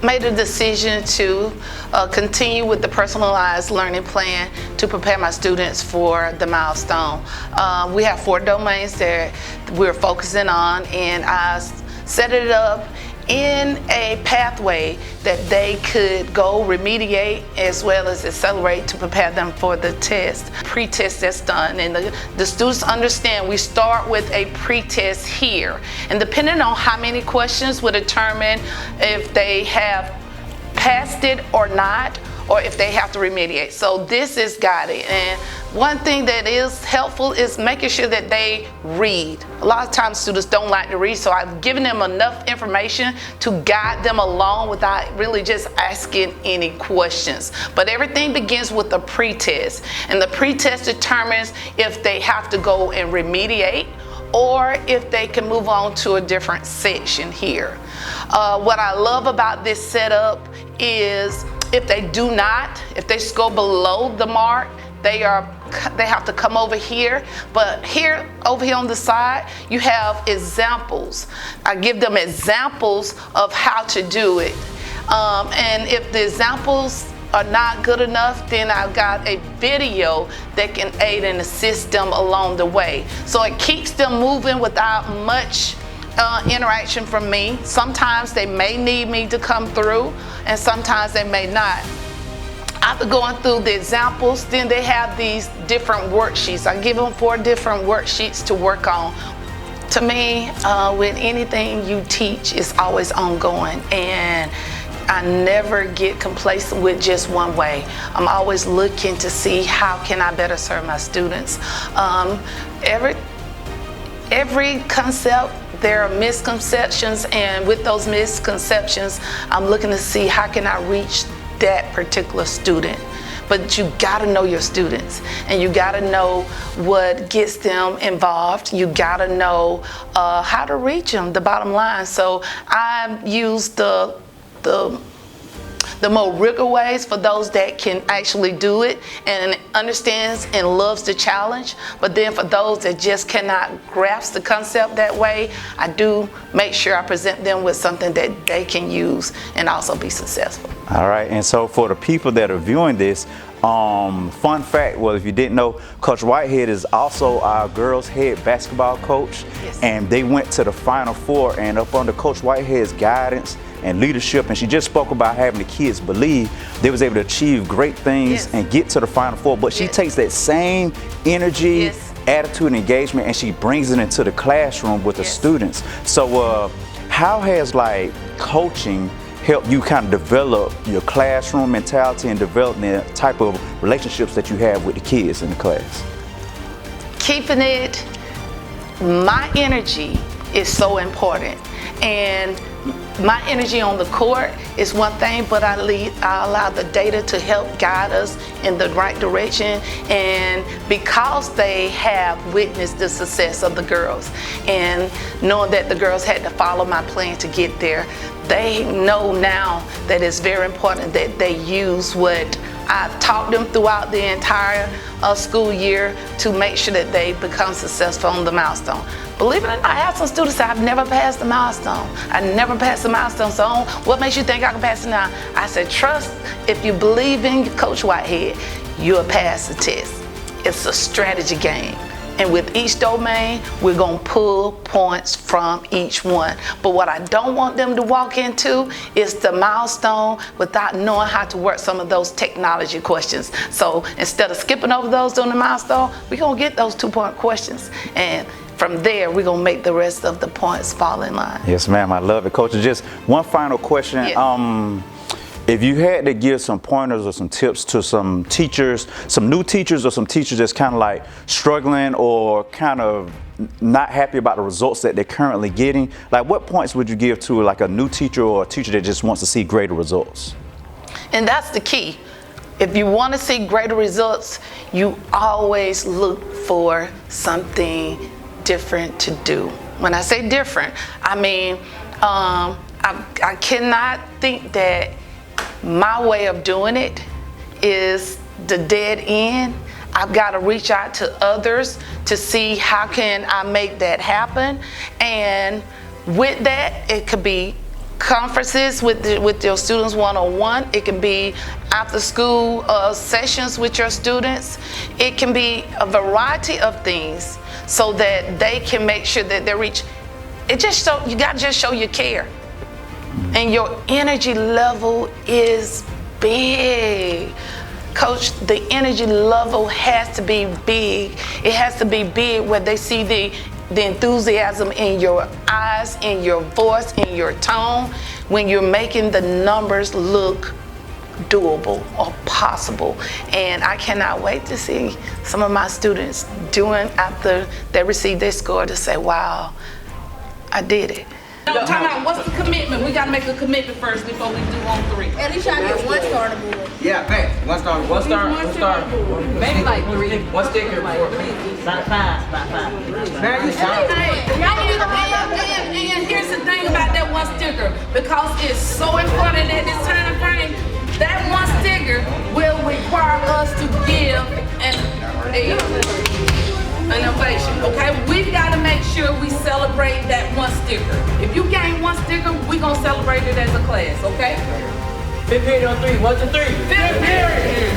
made a decision to continue with the personalized learning plan to prepare my students for the milestone. We have 4 domains that we're focusing on, and I set it up in a pathway that they could go remediate as well as accelerate to prepare them for the test. Pre-test that's done, and the students understand we start with a pre-test here, and depending on how many questions will determine if they have passed it or not, or if they have to remediate. So this is guided, and one thing that is helpful is making sure that they read. A lot of times students don't like to read, so I've given them enough information to guide them along without really just asking any questions. But everything begins with a pre-test, and the pre-test determines if they have to go and remediate or if they can move on to a different section here. What I love about this setup is if they score below the mark, they have to come over here. But over here on the side, you have examples. I give them examples of how to do it. And if the examples are not good enough, then I've got a video that can aid and assist them along the way. So it keeps them moving without much interaction from me. Sometimes they may need me to come through, and sometimes they may not. After going through the examples, then they have these different worksheets. I give them 4 different worksheets to work on. To me, with anything you teach, it's always ongoing, and I never get complacent with just one way. I'm always looking to see how can I better serve my students. Every concept, there are misconceptions, and with those misconceptions, I'm looking to see how can I reach that particular student. But you gotta know your students, and you gotta know what gets them involved. You gotta know how to reach them, the bottom line. So I use the more rigor ways for those that can actually do it and understands and loves the challenge. But then for those that just cannot grasp the concept that way, I do make sure I present them with something that they can use and also be successful. All right, and so for the people that are viewing this, fun fact, well, if you didn't know, Coach Whitehead is also our girls' head basketball coach. Yes. And they went to the Final Four, and up under Coach Whitehead's guidance and leadership, and she just spoke about having the kids believe they was able to achieve great things. Yes. And get to the Final Four. But she Yes. takes that same energy, Yes. attitude, and engagement, and she brings it into the classroom with the Yes. students. So how has coaching help you kind of develop your classroom mentality and develop the type of relationships that you have with the kids in the class? Keeping it, my energy is so important, and my energy on the court is one thing, but I allow the data to help guide us in the right direction. And because they have witnessed the success of the girls, and knowing that the girls had to follow my plan to get there, they know now that it's very important that they use what I've taught them throughout the entire school year to make sure that they become successful on the milestone. Believe it or not, I have some students say, I've never passed the milestone. I never passed the milestone, so what makes you think I can pass it now? I said, trust, if you believe in Coach Whitehead, you'll pass the test. It's a strategy game. And with each domain, we're gonna pull points from each one. But what I don't want them to walk into is the milestone without knowing how to work some of those technology questions. So instead of skipping over those during the milestone, we're gonna get those 2-point questions. And from there, we're gonna make the rest of the points fall in line. Yes, ma'am, I love it. Coach, just one final question. Yes. If you had to give some pointers or some tips to some teachers, some new teachers or some teachers that's kind of like struggling or kind of not happy about the results that they're currently getting, like what points would you give to like a new teacher or a teacher that just wants to see greater results? And that's the key. If you want to see greater results, you always look for something different to do. When I say different, I mean, I cannot think that my way of doing it is the dead end. I've got to reach out to others to see how can I make that happen. And with that, it could be conferences with your students one-on-one. It can be after school sessions with your students. It can be a variety of things so that they can make sure that they reach. You gotta just show you care. And your energy level is big. Coach, the energy level has to be big. It has to be big where they see the enthusiasm in your eyes, in your voice, in your tone, when you're making the numbers look doable or possible. And I cannot wait to see some of my students doing after they receive their score to say, wow, I did it. No, time out. What's the commitment? We gotta make a commitment first before we do on 3. At least y'all get 1 starter board. Yeah, thanks. One star. Maybe like 3. One sticker. About 5. Man, you sound. And here's the thing about that 1 sticker, because it's so important at this time frame, that 1 sticker will require us to give an ovation, okay? We've got to make sure we celebrate that 1 sticker. If you gain 1 sticker, we're going to celebrate it as a class, okay? 5th period on 3. 1 to 3. 5th period.